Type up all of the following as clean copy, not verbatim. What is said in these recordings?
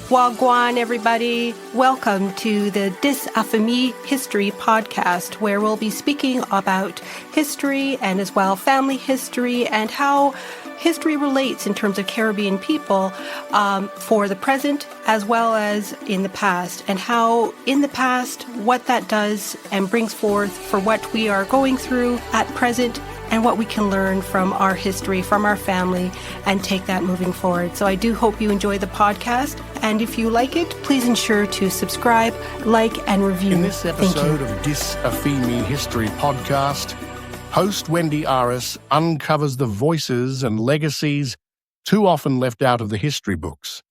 Wagwan, everybody. Welcome to the Dis Affamie History podcast, where we'll be speaking about history and as well family history and how history relates in terms of Caribbean people for the present as well as in the past, and how in the past, what that does and brings forth for what we are going through at present and what we can learn from our history, from our family, and take that moving forward. So I do hope you enjoy the podcast. And if you like it, please ensure to subscribe, like, and review. In this episode of Dis Affamie History Podcast, host Wendy Aris uncovers the voices and legacies too often left out of the history books.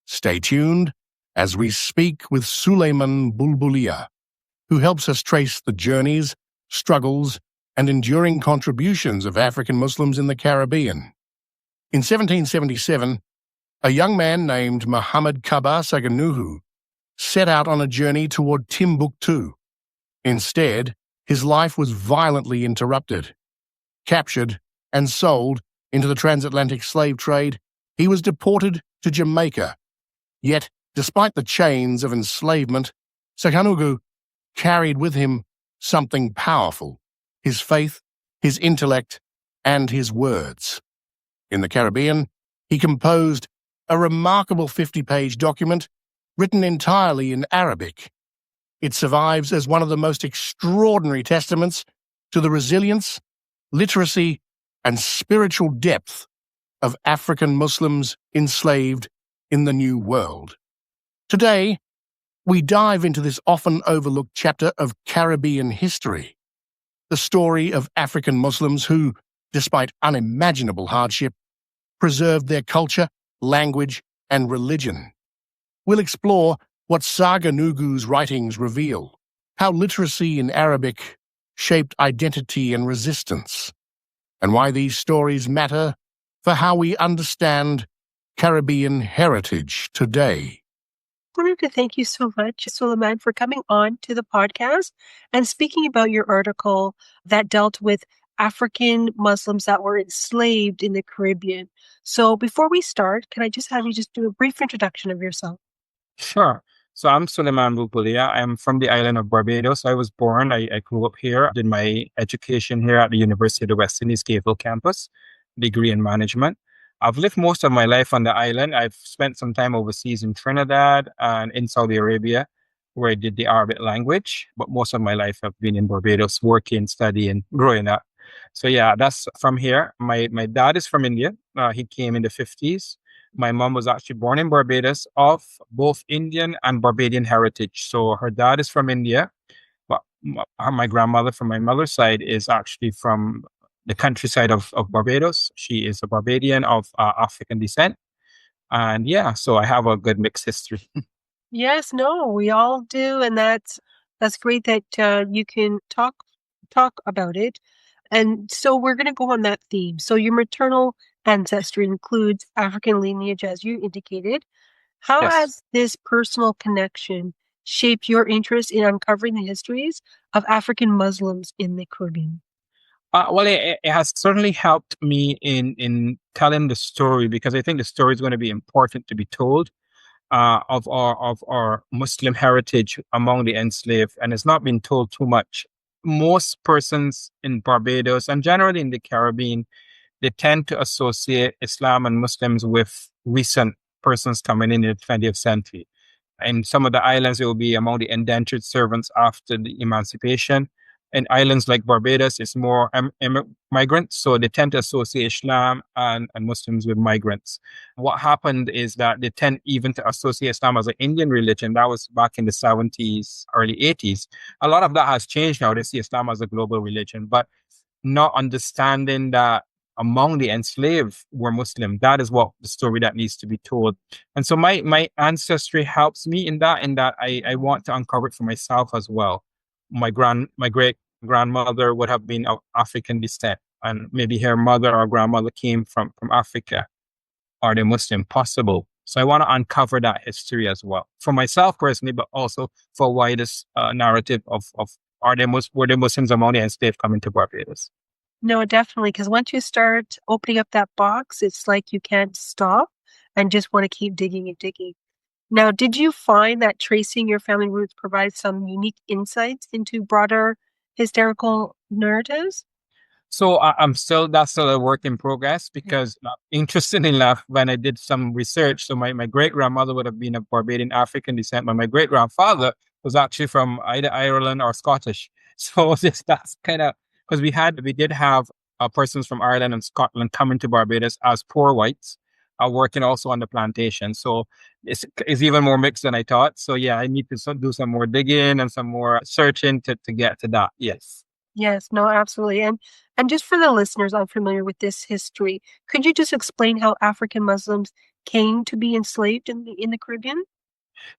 Stay tuned as we speak with Suleiman Bulbulia, who helps us trace the journeys, struggles, and enduring contributions of African Muslims in the Caribbean. In 1777, a young man named Muhammad Kaba Saganuhu set out on a journey toward Timbuktu. Instead, his life was violently interrupted. Captured and sold into the transatlantic slave trade, he was deported to Jamaica. Yet, despite the chains of enslavement, Saganuhu carried with him something powerful: his faith, his intellect, and his words. In the Caribbean, he composed a remarkable 50-page document written entirely in Arabic. It survives as one of the most extraordinary testaments to the resilience, literacy, and spiritual depth of African Muslims enslaved in the New World. Today, we dive into this often overlooked chapter of Caribbean history, the story of African Muslims who, despite unimaginable hardship, preserved their culture, language, and religion. We'll explore what Saganuhu's writings reveal, how literacy in Arabic shaped identity and resistance, and why these stories matter for how we understand Caribbean heritage today. I wanted to thank you so much, Suleiman, for coming on to the podcast and speaking about your article that dealt with African Muslims that were enslaved in the Caribbean. So before we start, can I just have you just do a brief introduction of yourself? Sure. So I'm Suleiman Bulbulia. I'm from the island of Barbados. I was born, I grew up here, did my education here at the University of the West Indies, Gayville campus, degree in management. I've lived most of my life on the island. I've spent some time overseas in Trinidad and in Saudi Arabia, where I did the Arabic language. But most of my life I've been in Barbados, working, studying, growing up. So yeah, that's from here. My dad is from India. He came in the 50s. My mom was actually born in Barbados of both Indian and Barbadian heritage. So her dad is from India, but my grandmother from my mother's side is actually from the countryside of Barbados. She is a Barbadian of African descent. And yeah, so I have a good mixed history. Yes, no, we all do, and that's great that you can talk about it. And so we're going to go on that theme. So your maternal ancestry includes African lineage, as you indicated. How Yes. has this personal connection shaped your interest in uncovering the histories of African Muslims in the Caribbean? Well, it has certainly helped me in telling the story, because I think the story is going to be important to be told of our Muslim heritage among the enslaved, and it's not been told too much. Most persons in Barbados and generally in the Caribbean, they tend to associate Islam and Muslims with recent persons coming in the 20th century. In some of the islands, it will be among the indentured servants after the emancipation. In islands like Barbados, it's more migrants, so they tend to associate Islam and Muslims with migrants. What happened is that they tend even to associate Islam as an Indian religion. That was back in the 70s, early 80s. A lot of that has changed now. They see Islam as a global religion, but not understanding that among the enslaved were Muslim. That is what the story that needs to be told. And so my ancestry helps me in that I want to uncover it for myself as well. My great grandmother would have been of African descent, and maybe her mother or grandmother came from Africa. Are they Muslim? Possible. So I want to uncover that history as well for myself personally, but also for widest narrative of were they Muslims among the enslaved coming to Barbados? No, definitely, because once you start opening up that box, it's like you can't stop and just want to keep digging and digging. Now, did you find that tracing your family roots provides some unique insights into broader historical narratives? So that's still a work in progress because interestingly enough, when I did some research, so my great grandmother would have been of Barbadian African descent, but my great grandfather was actually from either Ireland or Scottish. So that's kind of because we did have persons from Ireland and Scotland coming to Barbados as poor whites, working also on the plantation. So it's even more mixed than I thought. So yeah, I need to do some more digging and some more searching to get to that. Yes. Yes, no, absolutely. And just for the listeners unfamiliar with this history, could you just explain how African Muslims came to be enslaved in the Caribbean?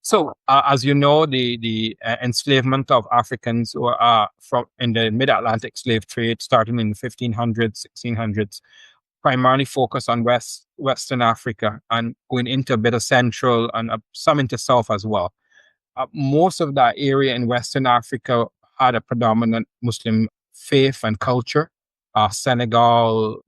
So, as you know, the enslavement of Africans or from in the mid-Atlantic slave trade starting in the 1500s, 1600s, primarily focused on Western Africa and going into a bit of Central and some into South as well. Most of that area in Western Africa had a predominant Muslim faith and culture. Senegal,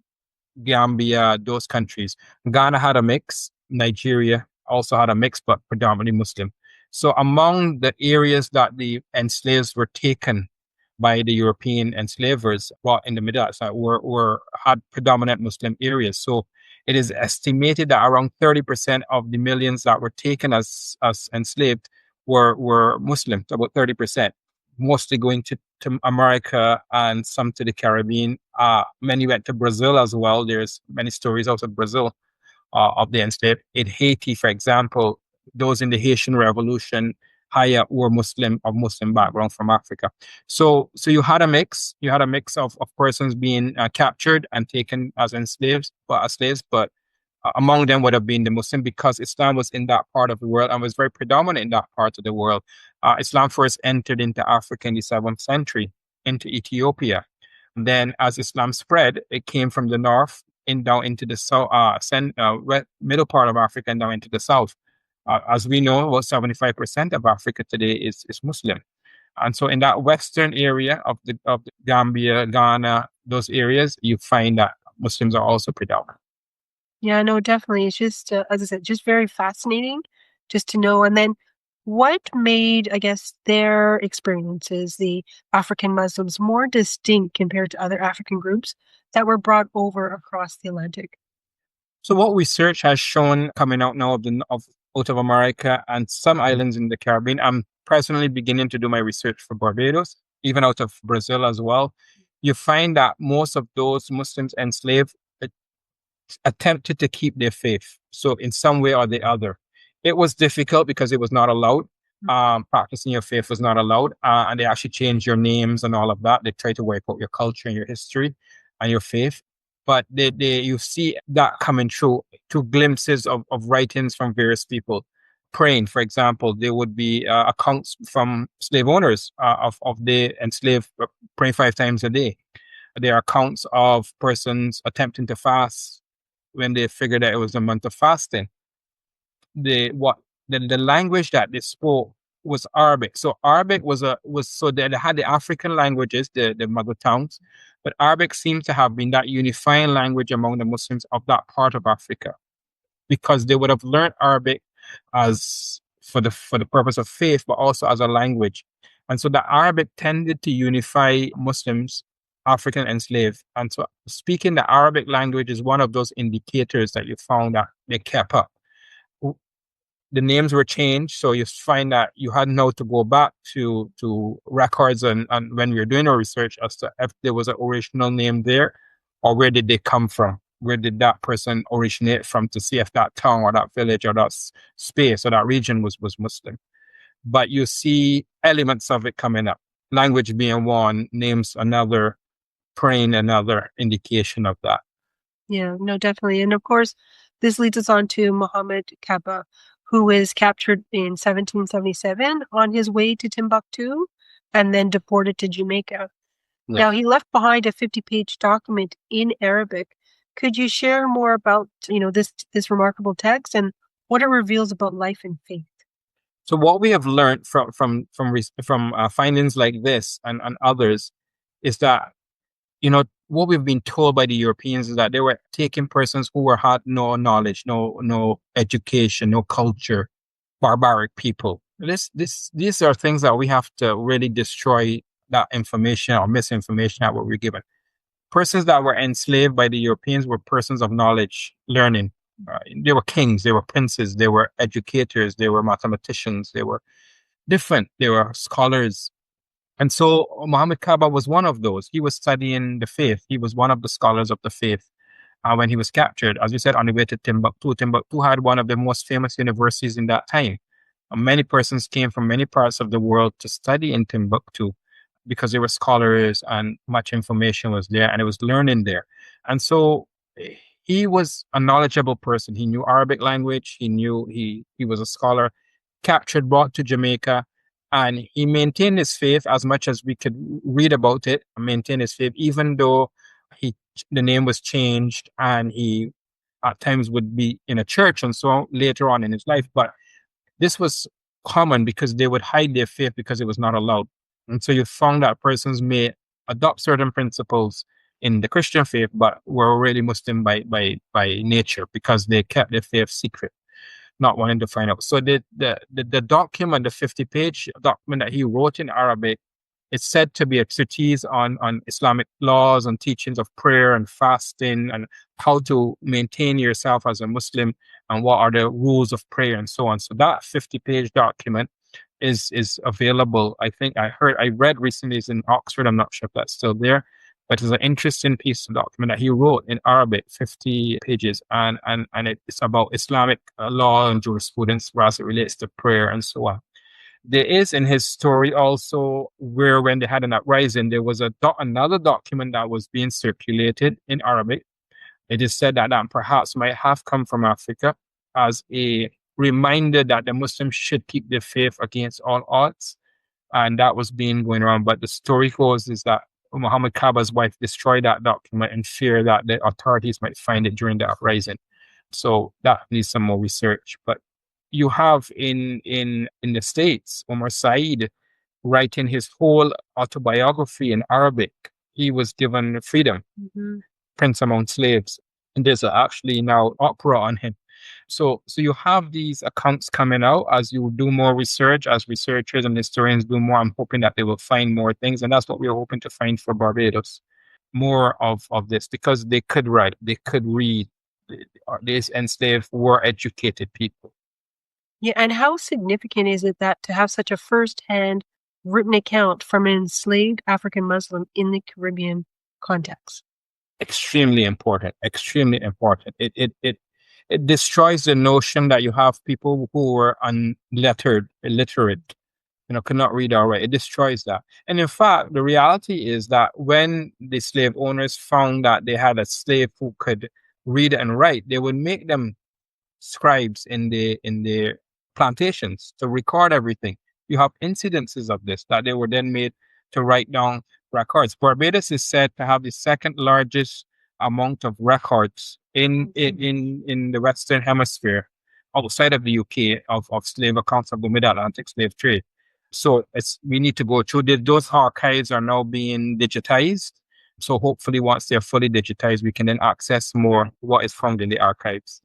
Gambia, those countries. Ghana had a mix. Nigeria also had a mix, but predominantly Muslim. So among the areas that the enslaved were taken by the European enslavers, well, in the Middle East, were had predominant Muslim areas. So it is estimated that around 30% of the millions that were taken as enslaved were Muslim, about 30%, mostly going to America and some to the Caribbean. Many went to Brazil as well. There's many stories out of Brazil of the enslaved. In Haiti, for example, those in the Haitian Revolution higher were Muslim of Muslim background from Africa. So you had a mix. You had a mix of persons being captured and taken as enslaved, but as slaves, but among them would have been the Muslim because Islam was in that part of the world and was very predominant in that part of the world. Islam first entered into Africa in the 7th century, into Ethiopia. And then as Islam spread, it came from the north in down into the south, middle part of Africa and down into the south. As we know, about 75% of Africa today is Muslim. And so in that western area of the Gambia, Ghana, those areas, you find that Muslims are also predominant. Yeah, no, definitely. It's just, as I said, just very fascinating just to know. And then what made, I guess, their experiences, the African Muslims, more distinct compared to other African groups that were brought over across the Atlantic? So what research has shown coming out now of out of America and some islands in the Caribbean, I'm personally beginning to do my research for Barbados, even out of Brazil as well. You find that most of those Muslims enslaved attempted to keep their faith. So in some way or the other, it was difficult because it was not allowed. Practicing your faith was not allowed, and they actually changed your names and all of that. They try to wipe out your culture and your history and your faith. But you see that coming through glimpses of writings from various people praying. For example, there would be accounts from slave owners of the enslaved praying 5 times a day. There are accounts of persons attempting to fast when they figured that it was a month of fasting. The language that they spoke was Arabic. So Arabic was they had the African languages, the mother tongues, but Arabic seems to have been that unifying language among the Muslims of that part of Africa because they would have learned Arabic as for the purpose of faith, but also as a language. And so the Arabic tended to unify Muslims, African enslaved. And so speaking the Arabic language is one of those indicators that you found that they kept up. The names were changed, so you find that you had now to go back to records and when we were doing our research as to if there was an original name there or where did they come from, where did that person originate from, to see if that town or that village or that space or that region was Muslim. But you see elements of it coming up, language being one, names another, praying another indication of that. Yeah, no, definitely. And of course, this leads us on to Muhammad Kaba, who was captured in 1777 on his way to Timbuktu and then deported to Jamaica. Yeah. Now, he left behind a 50-page document in Arabic. Could you share more about, this remarkable text and what it reveals about life and faith? So what we have learned from findings like this and others is that what we've been told by the Europeans is that they were taking persons who had no knowledge, no education, no culture, barbaric people. These are things that we have to really destroy that information or misinformation that we're given. Persons that were enslaved by the Europeans were persons of knowledge, learning. They were kings, they were princes, they were educators, they were mathematicians, they were different, they were scholars. And so Muhammad Kaba was one of those. He was studying the faith. He was one of the scholars of the faith when he was captured. As you said, on the way to Timbuktu. Timbuktu had one of the most famous universities in that time. Many persons came from many parts of the world to study in Timbuktu because they were scholars and much information was there and it was learning there. And so he was a knowledgeable person. He knew Arabic language. He was a scholar, captured, brought to Jamaica, and he maintained his faith as much as we could read about it, maintain his faith, even though the name was changed and he at times would be in a church and so on later on in his life. But this was common because they would hide their faith because it was not allowed. And so you found that persons may adopt certain principles in the Christian faith, but were already Muslim by nature because they kept their faith secret, not wanting to find out. So the document, the 50-page document that he wrote in Arabic, it's said to be a treatise on Islamic laws and teachings of prayer and fasting and how to maintain yourself as a Muslim and what are the rules of prayer and so on. So that 50-page document is available. I think I read recently it's in Oxford. I'm not sure if that's still there, but it's an interesting piece of document that he wrote in Arabic, 50 pages, and it's about Islamic law and jurisprudence as it relates to prayer and so on. There is in his story also where when they had an uprising, there was another document that was being circulated in Arabic. It is said that perhaps might have come from Africa as a reminder that the Muslims should keep their faith against all odds. And that was being going around. But the story goes is that Muhammad Kaba's wife destroyed that document in fear that the authorities might find it during the uprising. So that needs some more research. But you have in the States, Omar Said writing his whole autobiography in Arabic. He was given freedom, Prince Among Slaves. And there's actually now opera on him. So you have these accounts coming out as you do more research, as researchers and historians do more. I'm hoping that they will find more things. And that's what we're hoping to find for Barbados. More of this, because they could write, they could read. These enslaved were educated people. Yeah, and how significant is it that to have such a first-hand written account from an enslaved African Muslim in the Caribbean context? Extremely important. Extremely important. It destroys the notion that you have people who were illiterate, could not read or write. It destroys that. And in fact, the reality is that when the slave owners found that they had a slave who could read and write, they would make them scribes in the plantations to record everything. You have incidences of this that they were then made to write down records. Barbados is said to have the second largest amount of records in the Western Hemisphere, outside of the UK, of slave accounts of the Mid-Atlantic slave trade. So we need to go through those archives are now being digitized. So hopefully once they're fully digitized, we can then access more what is found in the archives.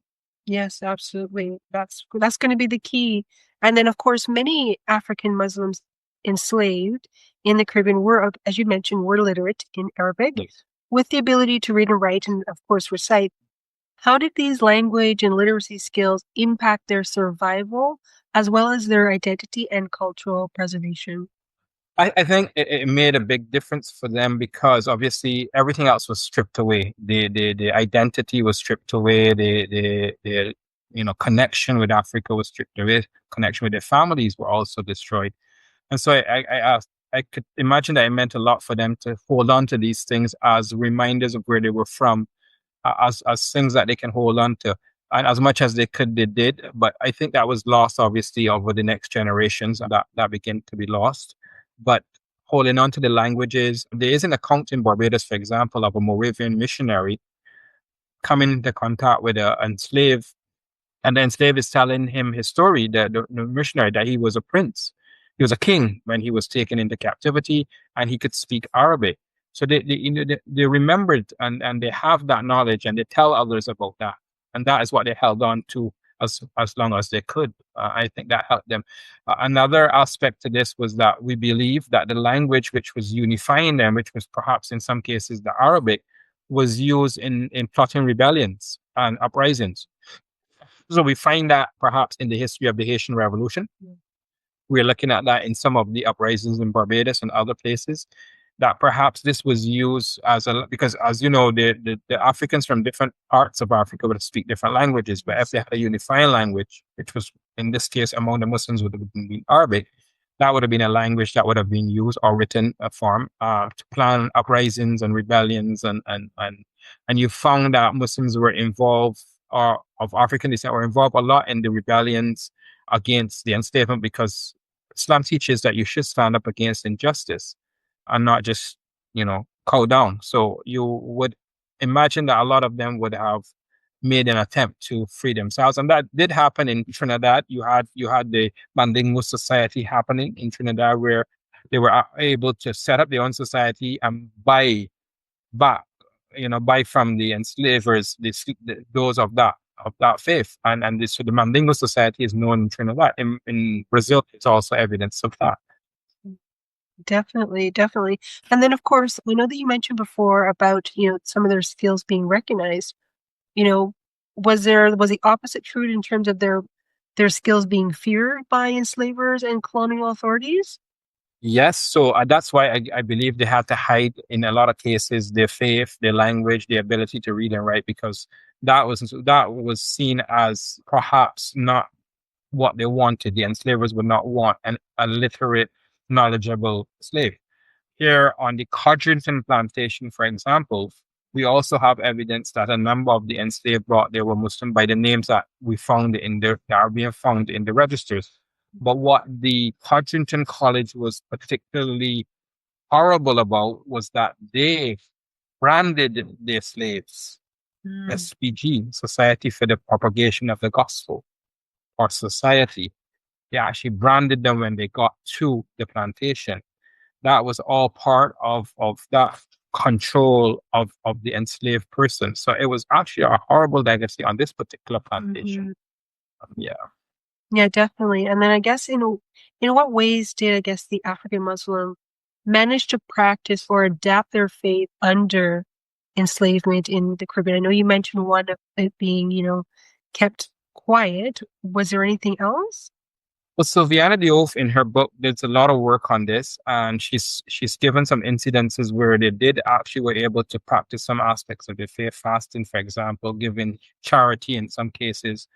Yes, absolutely. That's going to be the key. And then, of course, many African Muslims enslaved in the Caribbean were, as you mentioned, were literate in Arabic, Yes. with the ability to read and write and, of course, recite. How did these language and literacy skills impact their survival as well as their identity and cultural preservation? I think it made a big difference for them because obviously everything else was stripped away. The identity was stripped away. The connection with Africa was stripped away. Connection with their families were also destroyed. And so I could imagine that it meant a lot for them to hold on to these things as reminders of where they were from, as things that they can hold on to. And as much as they could, they did. But I think that was lost, obviously, over the next generations, that began to be lost. But holding on to the languages, there is an account in Barbados, for example, of a Moravian missionary coming into contact with an enslaved, and the enslaved is telling him his story, the missionary, that he was a prince. He was a king when he was taken into captivity, and he could speak Arabic. So they remembered and they have that knowledge, and they tell others about that. And that is what they held on to as long as they could. I think that helped them. Another aspect to this was that we believe that the language which was unifying them, which was perhaps in some cases the Arabic, was used in plotting rebellions and uprisings. So we find that perhaps in the history of the Haitian Revolution. We're looking at that in some of the uprisings in Barbados and other places, that perhaps this was used as because as you know, the Africans from different parts of Africa would speak different languages, but if they had a unifying language, which was in this case among the Muslims would have been Arabic, that would have been a language that would have been used or written form to plan uprisings and rebellions, and you found that Muslims were involved, or of African descent were involved a lot in the rebellions against the enslavement, because Islam teaches that you should stand up against injustice and not just, cow down. So you would imagine that a lot of them would have made an attempt to free themselves, and that did happen in Trinidad. You had the Mandingo Society happening in Trinidad, where they were able to set up their own society and buy back, buy from the enslavers, those of that faith, and this, so the Mandingo Society is known in Trinidad. In Brazil, it's also evidence of that. Definitely, definitely. And then, of course, I know that you mentioned before about, some of their skills being recognized. Was the opposite true in terms of their skills being feared by enslavers and colonial authorities? Yes, so that's why I believe they had to hide in a lot of cases their faith, their language, their ability to read and write, because that was seen as perhaps not what they wanted. The enslavers would not want a literate, knowledgeable slave. Here on the Codrington plantation, for example, we also have evidence that a number of the enslaved brought there were Muslim by the names that we found that are being found in the registers. But what the Codrington College was particularly horrible about was that they branded their slaves SPG, Society for the Propagation of the Gospel, or Society. They actually branded them when they got to the plantation. That was all part of that control of the enslaved person. So it was actually a horrible legacy on this particular plantation. Yeah. Yeah, definitely. And then I guess in what ways did, I guess, the African Muslim manage to practice or adapt their faith under enslavement in the Caribbean? I know you mentioned one of it being, kept quiet. Was there anything else? Well, Sylviana Diouf in her book did a lot of work on this, and she's given some incidences where they did actually were able to practice some aspects of the faith, fasting, for example, giving charity in some cases.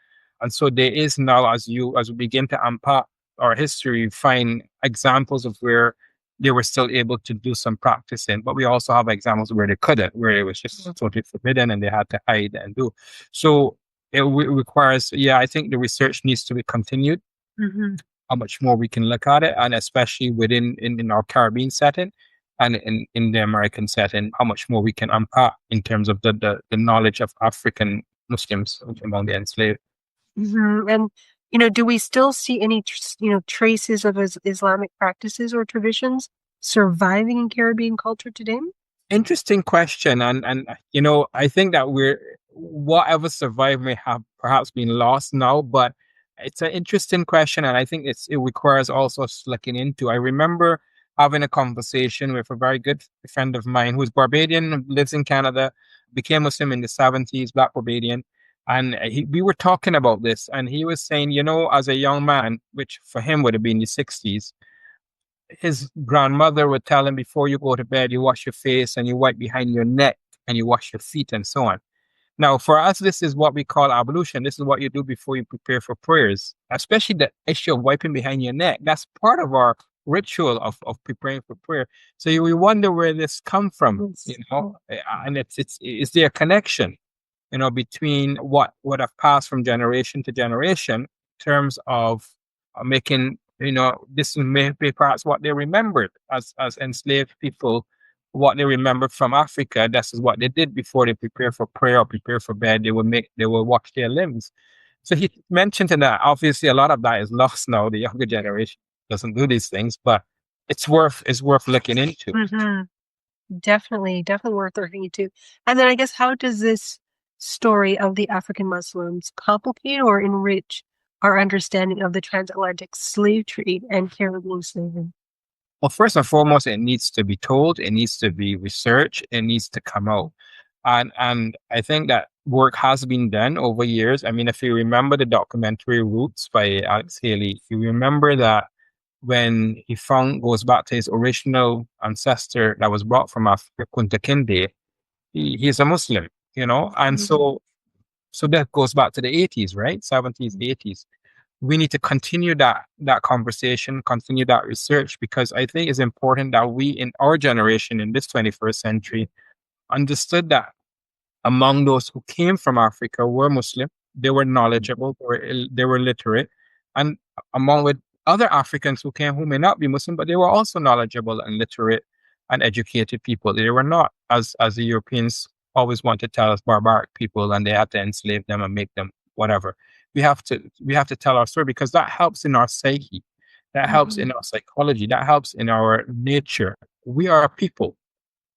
And so there is now, as we begin to unpack our history, find examples of where they were still able to do some practicing, but we also have examples where they couldn't, where it was just totally forbidden and they had to hide and do. So it requires, I think the research needs to be continued. How much more we can look at it, and especially in our Caribbean setting and in the American setting, how much more we can unpack in terms of the knowledge of African Muslims among the enslaved. And do we still see any traces of Islamic practices or traditions surviving in Caribbean culture today? Interesting question, and I think that whatever survived may have perhaps been lost now, but it's an interesting question, and I think it requires also looking into. I remember having a conversation with a very good friend of mine who's Barbadian, lives in Canada, became Muslim in the 70s, Black Barbadian, and we were talking about this, and he was saying, as a young man, which for him would have been the 60s, his grandmother would tell him, before you go to bed, you wash your face and you wipe behind your neck and you wash your feet and so on. Now, for us, this is what we call ablution. This is what you do before you prepare for prayers, especially the issue of wiping behind your neck. That's part of our ritual of preparing for prayer. So we wonder where this come from, and is there a connection, between what would have passed from generation to generation in terms of making, this may be perhaps what they remembered as enslaved people. What they remembered from Africa, this is what they did before they prepare for prayer or prepare for bed. They will wash their limbs. So he mentioned that obviously a lot of that is lost now. The younger generation doesn't do these things, but it's worth looking into. Definitely worth looking into. And then I guess, how does this story of the African Muslims complicate or enrich our understanding of the transatlantic slave trade and Caribbean slavery? Well, first and foremost, it needs to be told, it needs to be researched, it needs to come out. And I think that work has been done over years. I mean, if you remember the documentary Roots by Alex Haley, you remember that when he goes back to his original ancestor that was brought from Africa, Kunta Kinte, he's a Muslim, and so that goes back to the 80s, right? 70s, 80s. We need to continue that conversation, continue that research, because I think it's important that we in our generation in this 21st century understood that among those who came from Africa were Muslim, they were knowledgeable, they were literate, and among with other Africans who came who may not be Muslim, but they were also knowledgeable and literate and educated people. They were not, as the Europeans always want to tell us, barbaric people, and they had to enslave them and make them whatever. We have to tell our story, because that helps in our psyche, that helps in our psychology, that helps in our nature. We are a people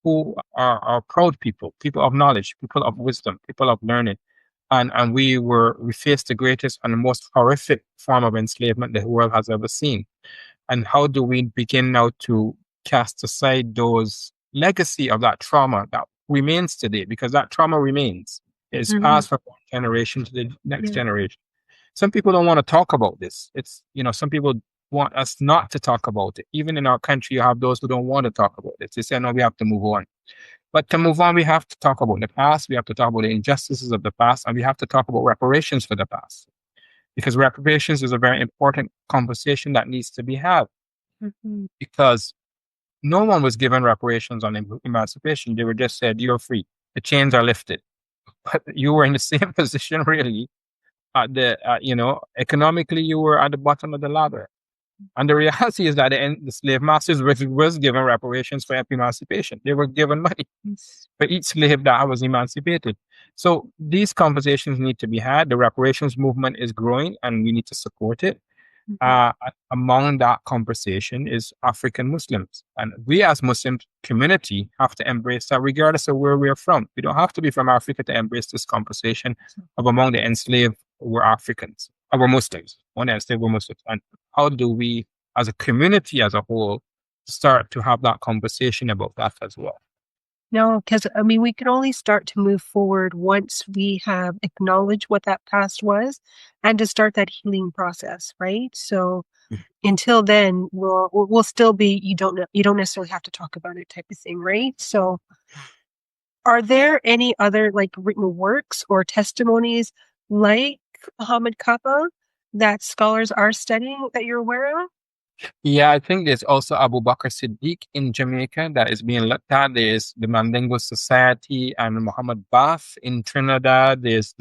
who are proud people, people of knowledge, people of wisdom, people of learning. And we faced the greatest and most horrific form of enslavement the world has ever seen. And how do we begin now to cast aside those legacy of that trauma that remains today? Because that trauma remains. It's passed from one generation to the next generation. Some people don't want to talk about this. Some people want us not to talk about it. Even in our country, you have those who don't want to talk about it. They say, no, we have to move on. But to move on, we have to talk about the past. We have to talk about the injustices of the past, and we have to talk about reparations for the past. Because reparations is a very important conversation that needs to be had. Because no one was given reparations on emancipation. They were just said, you're free. The chains are lifted. But you were in the same position, really. Economically, you were at the bottom of the ladder. And the reality is that the slave masters was given reparations for emancipation. They were given money for each slave that was emancipated. So these conversations need to be had. The reparations movement is growing, and we need to support it. Among that conversation is African Muslims. And we as Muslim community have to embrace that regardless of where we're from. We don't have to be from Africa to embrace this conversation of among the enslaved were Africans, were Muslims. One enslaved were Muslims. And how do we, as a community as a whole, start to have that conversation about that as well? No, because we can only start to move forward once we have acknowledged what that past was, and to start that healing process, right? So until then, we'll still be you don't necessarily have to talk about it type of thing, right? So, are there any other written works or testimonies like Muhammad Kappa that scholars are studying that you're aware of? Yeah, I think there's also Abu Bakr Siddiq in Jamaica that is being looked at. There's the Mandingo Society and Muhammad Bath in Trinidad. There's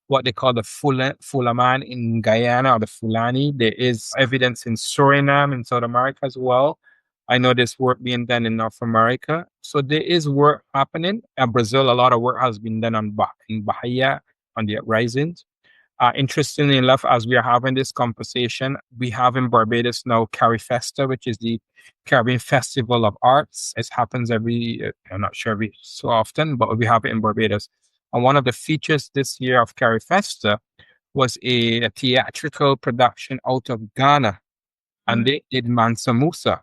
what they call the Fulaman in Guyana, or the Fulani. There is evidence in Suriname in South America as well. I know there's work being done in North America. So there is work happening. In Brazil, a lot of work has been done in Bahia, on the uprisings. Interestingly enough, as we are having this conversation, we have in Barbados now Carifesta, which is the Caribbean Festival of Arts. It happens I'm not sure every so often, but we have it in Barbados. And one of the features this year of Carifesta was a theatrical production out of Ghana. And they did Mansa Musa.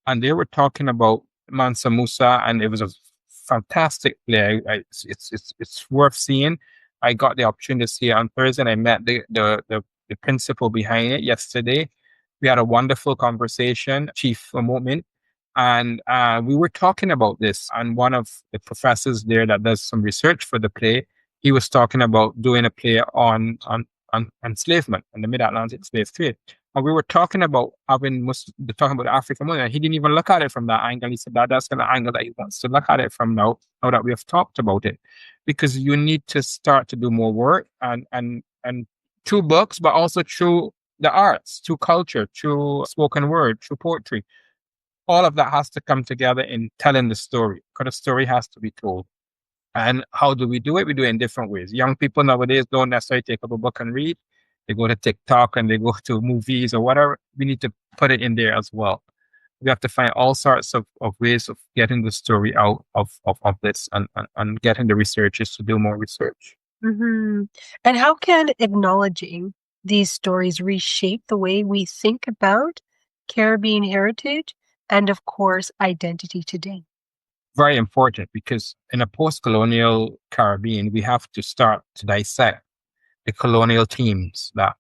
And they were talking about Mansa Musa, and it was a fantastic play. It's worth seeing. I got the opportunity to see it on Thursday, and I met the principal behind it yesterday. We had a wonderful conversation, Chief Momin, and we were talking about this. And one of the professors there that does some research for the play, he was talking about doing a play on enslavement and the Mid-Atlantic slave trade. And we were talking about talking about the African Muslim, and he didn't even look at it from that angle. He said that's the angle that he wants to look at it from now that we have talked about it. Because you need to start to do more work and through books, but also through the arts, through culture, through spoken word, through poetry. All of that has to come together in telling the story, because the story has to be told. And how do we do it? We do it in different ways. Young people nowadays don't necessarily take up a book and read. They go to TikTok and they go to movies or whatever. We need to put it in there as well. We have to find all sorts of ways of getting the story out of this and getting the researchers to do more research. Mm-hmm. And how can acknowledging these stories reshape the way we think about Caribbean heritage and, of course, identity today? Very important, because in a post-colonial Caribbean, we have to start to dissect the colonial themes that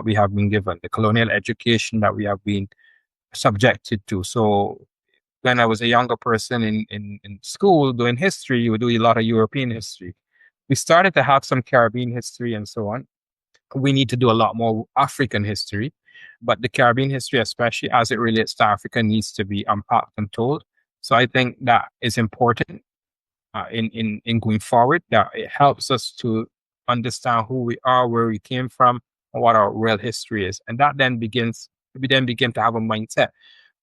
we have been given, the colonial education that we have been subjected to. So when I was a younger person in school doing history, you would do a lot of European history. We started to have some Caribbean history and so on. We need to do a lot more African history, but the Caribbean history, especially as it relates to Africa, needs to be unpacked and told. So I think that is important in going forward, that it helps us to understand who we are, where we came from, and what our real history is. And that then we then begin to have a mindset.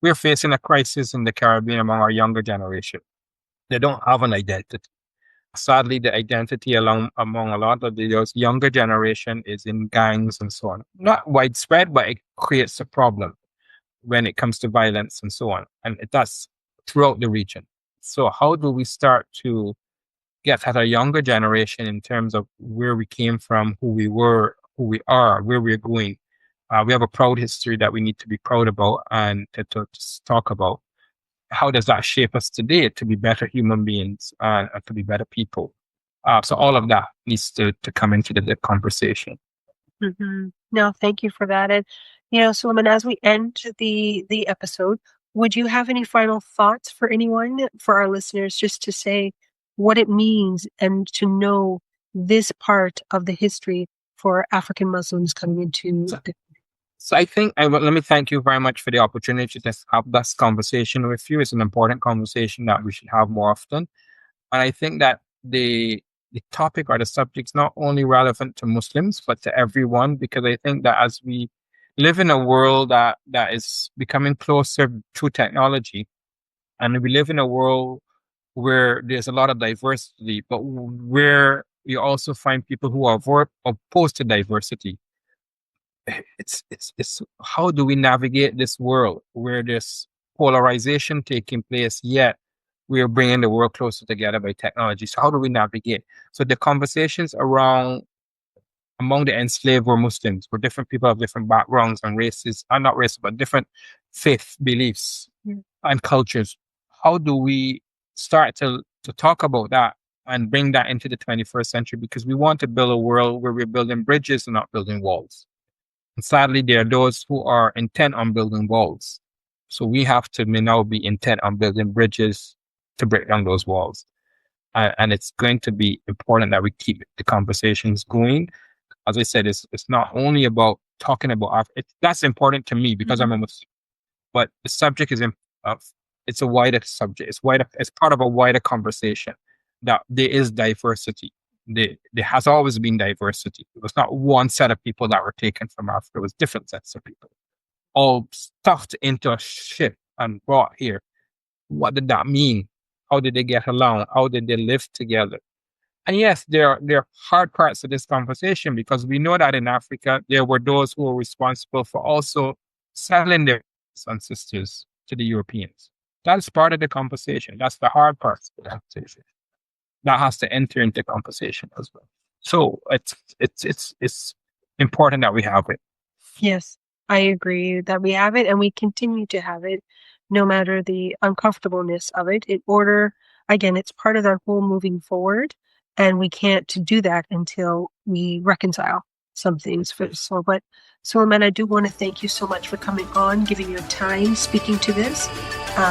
We're facing a crisis in the Caribbean among our younger generation. They don't have an identity. Sadly, the identity among a lot of those younger generation is in gangs and so on. Not widespread, but it creates a problem when it comes to violence and so on. And it does throughout the region. So how do we start to get at a younger generation in terms of where we came from, who we were, who we are, where we're going? We have a proud history that we need to be proud about and to talk about. How does that shape us today to be better human beings and to be better people? So all of that needs to come into the conversation. Mm-hmm. No, thank you for that. And, Suleiman, as we end the episode, would you have any final thoughts for anyone, for our listeners, just to say what it means and to know this part of the history for African Muslims coming into the... So I think let me thank you very much for the opportunity to have this conversation with you. It's an important conversation that we should have more often. And I think that the topic or the subject is not only relevant to Muslims, but to everyone, because I think that as we live in a world that is becoming closer through technology, and we live in a world where there's a lot of diversity, but where you also find people who are opposed to diversity. It's how do we navigate this world where there's polarization taking place, yet we are bringing the world closer together by technology? So how do we navigate? So the conversations among the enslaved were Muslims, were different people of different backgrounds and races, not races, but different faith beliefs and cultures. How do we start to talk about that and bring that into the 21st century? Because we want to build a world where we're building bridges and not building walls. And sadly, there are those who are intent on building walls. So we have to now be intent on building bridges to break down those walls. And it's going to be important that we keep the conversations going. As I said, it's not only about talking about Africa. That's important to me because I'm a Muslim. But the subject is it's a wider subject. It's wider. It's part of a wider conversation that there is diversity. There has always been diversity. It was not one set of people that were taken from Africa. It was different sets of people, all stuffed into a ship and brought here. What did that mean? How did they get along? How did they live together? And yes, there are hard parts of this conversation, because we know that in Africa, there were those who were responsible for also selling their ancestors to the Europeans. That's part of the conversation. That's the hard part of the conversation. That has to enter into conversation as well. So it's important that we have it. Yes, I agree that we have it, and we continue to have it, no matter the uncomfortableness of it. Again, it's part of our whole moving forward, and we can't do that until we reconcile some things first. So, but Suleiman, I do want to thank you so much for coming on, giving your time, speaking to this.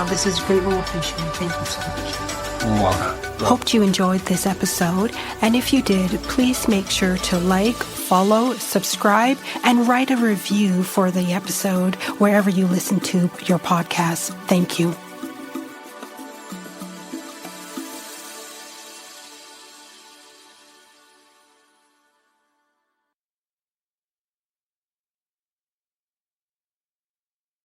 This is greatly appreciated. Thank you so much. Wow. Hoped you enjoyed this episode, and if you did, please make sure to like, follow, subscribe, and write a review for the episode wherever you listen to your podcast. Thank you.